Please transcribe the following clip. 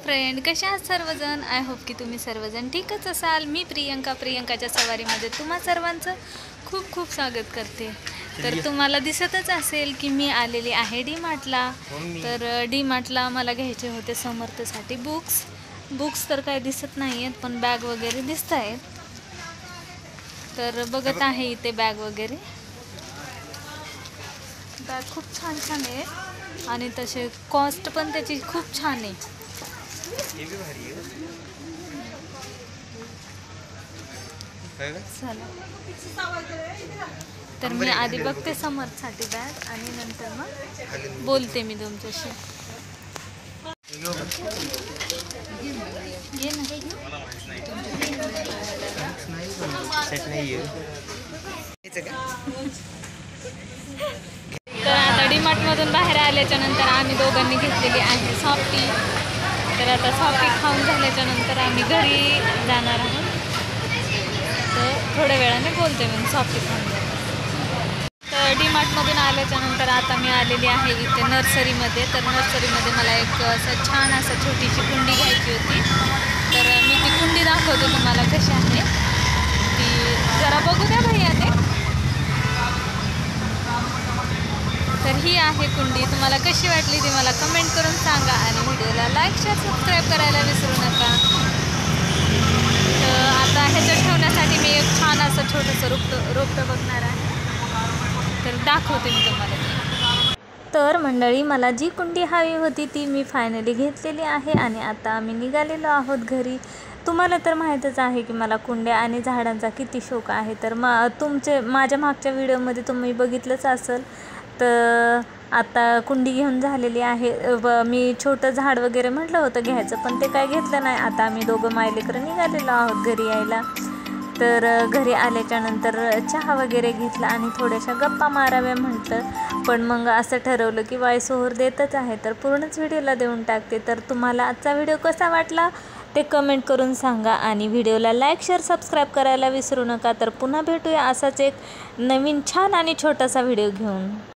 Friend, कशा आहात सर्वजण? आय होप की तुम्ही सर्वजण ठीकच असाल. मी प्रियंकाच्या सवारीमध्ये तुम्हा सर्वांचं खूप खूप स्वागत करते. तर तुम्हाला दिसतच असेल की मी आलेली आहे डी मार्टला. तर डी मार्टला मला घ्यायचे होते समर्थसाठी बुक्स तर काय दिसत नाही आहेत, पण बॅग वगैरे दिसत आहेत. तर बघत आहे इथे बॅग वगैरे. बॅग खूप छान छान आहे आणि तसे कॉस्ट पण त्याची खूप छान आहे. चला, तर मी आधी बघते समर्थसाठी बॅग आणि नंतर मग बोलते मी तुमच्याशी. घे ना. तर आता डी मार्टमधून बाहेर आल्याच्या नंतर आम्ही दोघांनी घेतलेली आहे सॉफ्टी. तर आता सॉफ्टी खाऊन झाल्याच्या नंतर आम्ही घरी जाणार आहोत. तर थोड्या वेळाने बोलते मी सॉफ्टी खाऊन. तर डी मार्टमधून आल्याच्या नंतर आता मी आलेली आहे इथे नर्सरीमध्ये. तर नर्सरीमध्ये मला एक असं छान असं छोटीशी कुंडी घ्यायची होती. तर मी ती कुंडी दाखवते तुम्हाला कशी आहे ती. जरा बघू द्या भैयाने. तर ही आहे कुंडी. तुम्हाला कशी वाटली ती मला कमेंट करून सांगा आणि व्हिडिओला लाईक शेअर सबस्क्राईब करायला विसरू नका. तर आता ह्याच्यात ठेवण्यासाठी मी एक छान असं छोटंसं रोपटं बघणार आहे. तर दाखवते मी तुम्हाला. तर मंडळी, मला जी कुंडी हवी होती ती मी फायनली घेतलेली आहे आणि आता आम्ही निघालेलो आहोत घरी. तुम्हाला तर माहीतच आहे की मला कुंड्या आणि झाडांचा किती शौक आहे. तर माझ्या मागच्या व्हिडिओमध्ये तुम्ही बघितलंच असेल. तर आता कुंडी घेऊन झालेली आहे. मी छोटं झाड वगैरे म्हटलं होतं घ्यायचं, पण ते काय घेतलं नाही. आता आम्ही दोघं मायलेकरं निघालेलो आहोत घरी यायला. तर घरी आल्याच्या नंतर चहा वगैरे घेतला आणि थोड्याशा गप्पा माराव्या म्हटलं. पण मग असं ठरवलं की वॉइस ओव्हर देतच आहे तर पूर्णच व्हिडिओला देऊन टाकते. तर तुम्हाला आजचा व्हिडिओ कसा वाटला ते कमेंट करून सांगा आणि व्हिडिओला लाईक शेअर सबस्क्राईब करायला विसरू नका. तर पुन्हा भेटूया असाच एक नवीन छान आणि छोटासा व्हिडिओ घेऊन.